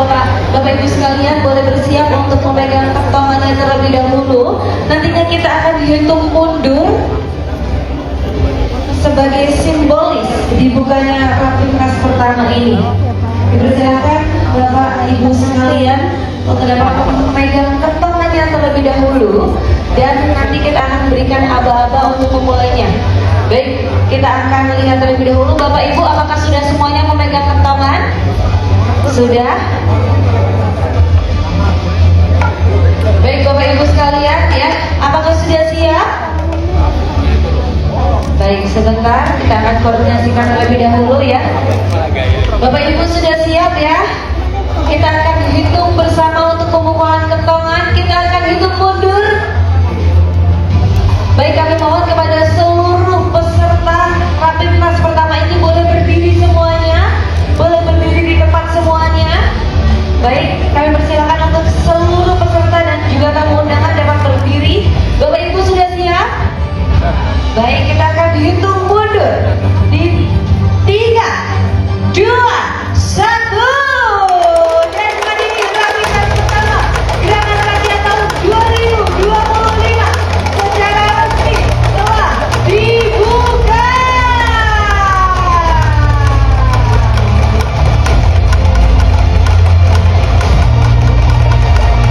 Bapak Ibu sekalian boleh bersiap untuk memegang kantongannya terlebih dahulu. Nantinya kita akan dihitung mundur sebagai simbolis dibukanya Rapimnas pertama ini. Dipersilakan Bapak Ibu sekalian untuk dapat memegang kantongannya terlebih dahulu, dan nanti kita akan berikan aba-aba untuk memulainya. Baik, kita akan lihat terlebih dahulu. Bapak Ibu, apakah sudah semuanya memegang kantongan? Sudah? Baik Bapak Ibu sekalian ya, apakah sudah siap? Baik, sebentar kita akan koordinasikan terlebih dahulu ya. Bapak Ibu sudah siap ya? Kita akan hitung bersama untuk pembukaan kentongan. Kita akan hitung mundur. Baik, kami mohon kepada seluruh peserta Rapimnas pertama ini boleh berdiri semuanya, boleh berdiri di tempat semuanya. Baik, kami persilakan untuk seluruh peserta dan juga tamu undangan dapat berdiri. Bapak Ibu sudah siap? Baik, kita akan dihitung mundur di 3, 2, 1. Dan menjadi Rapimnas pertama Gerakan Rakyat tahun 2025 secara resmi telah dibuka.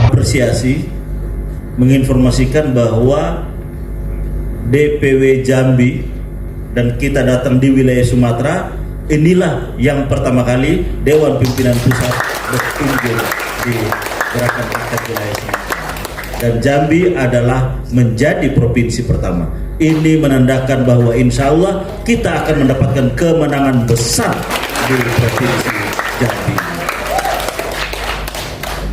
Apresiasi menginformasikan bahwa DPW Jambi dan kita datang di wilayah Sumatera, inilah yang pertama kali Dewan Pimpinan Pusat berkunjung di Gerakan Rakyat Wilayah Sumatera, dan Jambi adalah menjadi provinsi pertama. Ini menandakan bahwa insya Allah kita akan mendapatkan kemenangan besar di provinsi Jambi.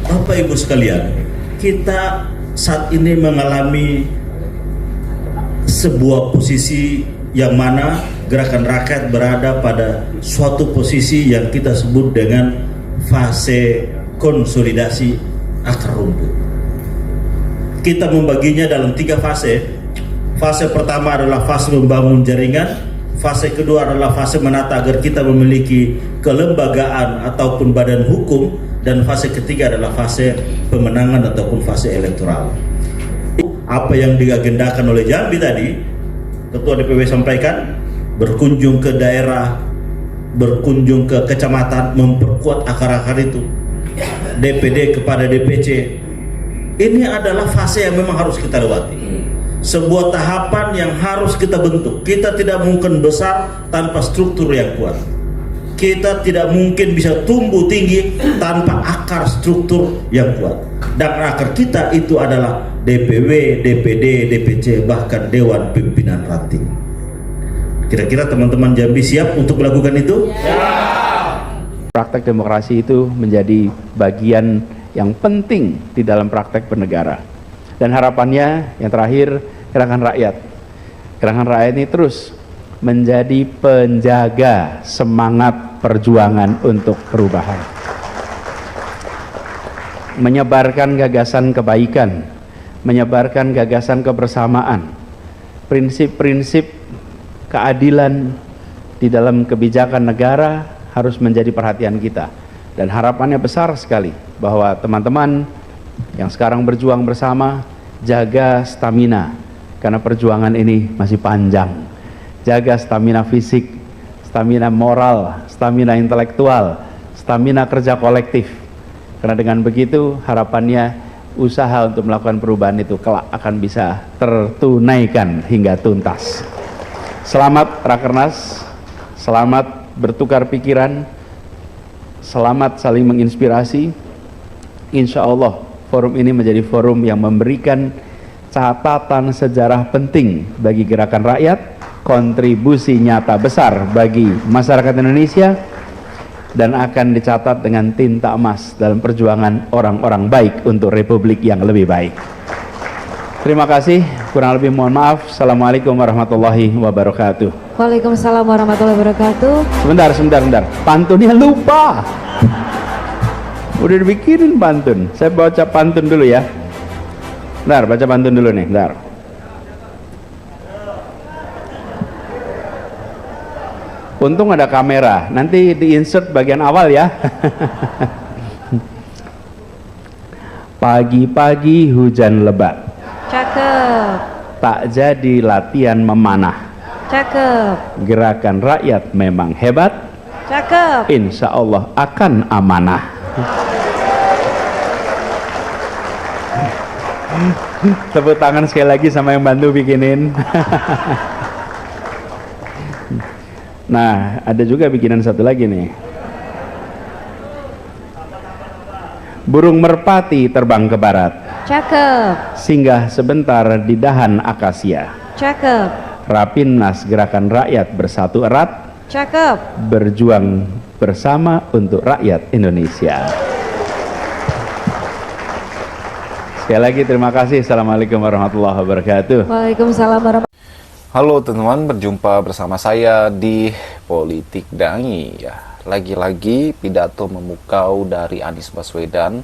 Bapak Ibu sekalian, kita saat ini mengalami sebuah posisi yang mana Gerakan Rakyat berada pada suatu posisi yang kita sebut dengan fase konsolidasi akar rumput. Kita membaginya dalam 3 fase. Fase pertama adalah fase membangun jaringan, fase kedua adalah fase menata agar kita memiliki kelembagaan ataupun badan hukum, dan fase ketiga adalah fase pemenangan ataupun fase elektoral. Apa yang diagendakan oleh Jambi tadi, Ketua DPW sampaikan, berkunjung ke daerah, berkunjung ke kecamatan, memperkuat akar-akar itu, DPD kepada DPC. Ini adalah fase yang memang harus kita lewati, sebuah tahapan yang harus kita bentuk. Kita tidak mungkin besar tanpa struktur yang kuat. Kita tidak mungkin bisa tumbuh tinggi tanpa akar struktur yang kuat. Dan akar kita itu adalah DPW, DPD, DPC, bahkan Dewan Pimpinan Ranting. Kira-kira teman-teman Jambi siap untuk melakukan itu? Ya. Praktek demokrasi itu menjadi bagian yang penting di dalam praktek bernegara. Dan harapannya yang terakhir, Gerakan Rakyat. Gerakan Rakyat ini terus menjadi penjaga semangat perjuangan untuk perubahan, menyebarkan gagasan kebaikan, menyebarkan gagasan kebersamaan, prinsip-prinsip keadilan di dalam kebijakan negara harus menjadi perhatian kita. Dan harapannya besar sekali bahwa teman-teman yang sekarang berjuang bersama jaga stamina, karena perjuangan ini masih panjang. Jaga stamina fisik, stamina moral, stamina intelektual, stamina kerja kolektif. Karena dengan begitu harapannya usaha untuk melakukan perubahan itu kelak akan bisa tertunaikan hingga tuntas. Selamat Rakernas, selamat bertukar pikiran, selamat saling menginspirasi. Insya Allah forum ini menjadi forum yang memberikan catatan sejarah penting bagi gerakan rakyat, kontribusi nyata besar bagi masyarakat Indonesia, dan akan dicatat dengan tinta emas dalam perjuangan orang-orang baik untuk republik yang lebih baik. Terima kasih, kurang lebih mohon maaf. Assalamualaikum warahmatullahi wabarakatuh. Waalaikumsalam warahmatullahi wabarakatuh. Sebentar, pantunnya lupa. Udah dibikinin pantun. Saya baca pantun dulu ya. Bentar, baca pantun dulu nih, bentar. Untung ada kamera, nanti di insert bagian awal ya. Pagi-pagi hujan lebat, Cakep. tak jadi latihan memanah. Cakep. Gerakan rakyat memang hebat, Cakep. insya Allah akan amanah. Tepuk tangan sekali lagi sama yang bantu bikinin. Nah, ada juga bikinan satu lagi nih. Burung merpati terbang ke barat, Cakep. singgah sebentar di dahan akasia. Cakep. Rapimnas Gerakan Rakyat bersatu erat, Cakep. berjuang bersama untuk rakyat Indonesia. Sekali lagi terima kasih. Assalamualaikum warahmatullahi wabarakatuh. Waalaikumsalam warahmatullahi. Halo teman-teman, berjumpa bersama saya di Politik Dangi ya. Lagi-lagi pidato memukau dari Anies Baswedan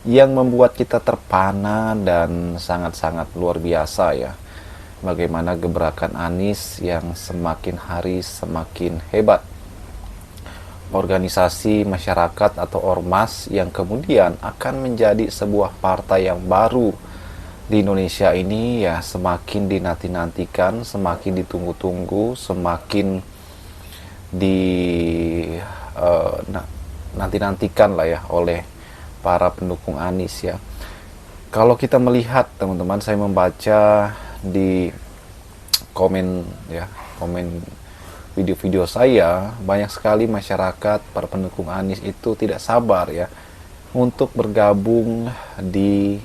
yang membuat kita terpana dan sangat-sangat luar biasa ya. Bagaimana gebrakan Anies yang semakin hari semakin hebat. Organisasi masyarakat atau ormas yang kemudian akan menjadi sebuah partai yang baru di Indonesia ini ya, semakin dinanti-nantikan, semakin ditunggu-tunggu, semakin nanti-nantikan lah ya oleh para pendukung Anies ya. Kalau kita melihat teman-teman, saya membaca di komen video-video saya, banyak sekali masyarakat, para pendukung Anies itu tidak sabar ya untuk bergabung di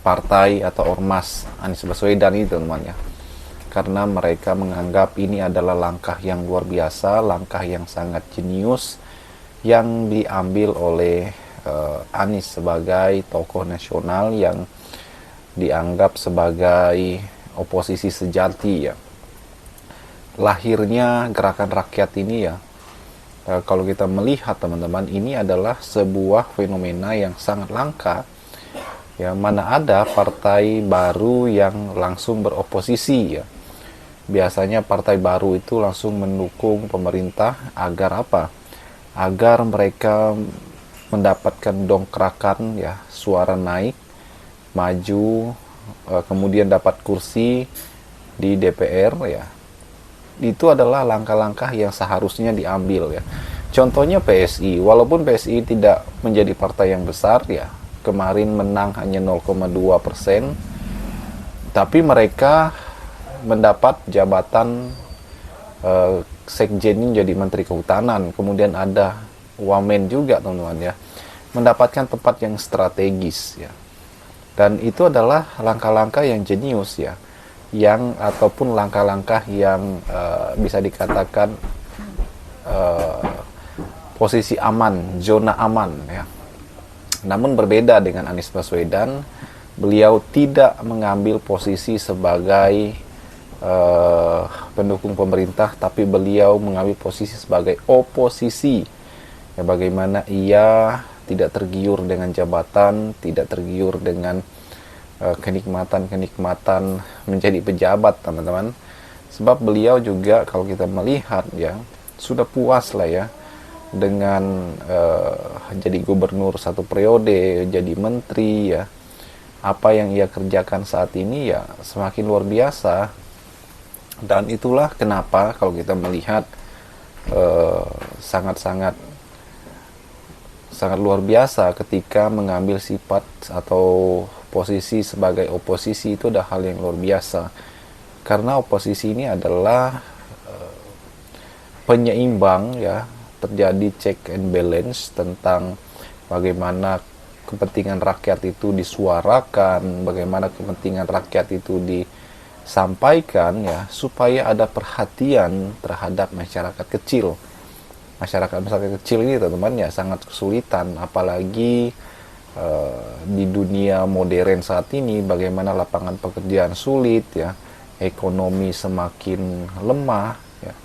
partai atau ormas Anies Baswedan itu teman ya, karena mereka menganggap ini adalah langkah yang luar biasa, langkah yang sangat jenius yang diambil oleh Anies sebagai tokoh nasional yang dianggap sebagai oposisi sejati ya. Lahirnya Gerakan Rakyat ini ya, kalau kita melihat teman-teman, ini adalah sebuah fenomena yang sangat langka ya. Mana ada partai baru yang langsung beroposisi ya. Biasanya partai baru itu langsung mendukung pemerintah agar apa? Agar mereka mendapatkan dongkrakan ya, suara naik, maju, kemudian dapat kursi di DPR ya. Itu adalah langkah-langkah yang seharusnya diambil ya. Contohnya PSI, walaupun PSI tidak menjadi partai yang besar ya, kemarin menang hanya 0,2%, tapi mereka mendapat jabatan sekjen jadi Menteri Kehutanan, kemudian ada wamen juga teman-teman ya, mendapatkan tempat yang strategis ya. Dan itu adalah langkah-langkah yang jenius ya, yang ataupun langkah-langkah yang bisa dikatakan posisi aman, zona aman ya. Namun berbeda dengan Anies Baswedan, beliau tidak mengambil posisi sebagai pendukung pemerintah, tapi beliau mengambil posisi sebagai oposisi ya. Bagaimana ia tidak tergiur dengan jabatan, tidak tergiur dengan kenikmatan-kenikmatan menjadi pejabat teman-teman. Sebab beliau juga kalau kita melihat ya, sudah puas lah ya dengan jadi gubernur satu periode, jadi menteri ya. Apa yang ia kerjakan saat ini ya semakin luar biasa. Dan itulah kenapa kalau kita melihat sangat luar biasa ketika mengambil sifat atau posisi sebagai oposisi. Itu adalah hal yang luar biasa, karena oposisi ini adalah penyeimbang ya, terjadi check and balance tentang bagaimana kepentingan rakyat itu disuarakan, bagaimana kepentingan rakyat itu disampaikan ya, supaya ada perhatian terhadap masyarakat kecil. Masyarakat kecil ini teman-teman ya sangat kesulitan, apalagi di dunia modern saat ini, bagaimana lapangan pekerjaan sulit ya, ekonomi semakin lemah ya.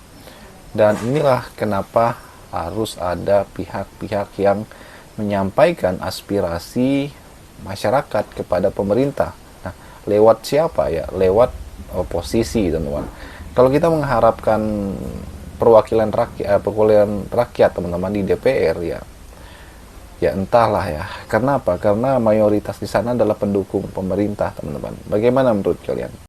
Dan inilah kenapa harus ada pihak-pihak yang menyampaikan aspirasi masyarakat kepada pemerintah. Nah, lewat siapa ya? Lewat oposisi teman-teman. Kalau kita mengharapkan perwakilan rakyat teman-teman di DPR ya, Ya entahlah ya. Karena apa? Karena mayoritas di sana adalah pendukung pemerintah, teman-teman. Bagaimana menurut kalian?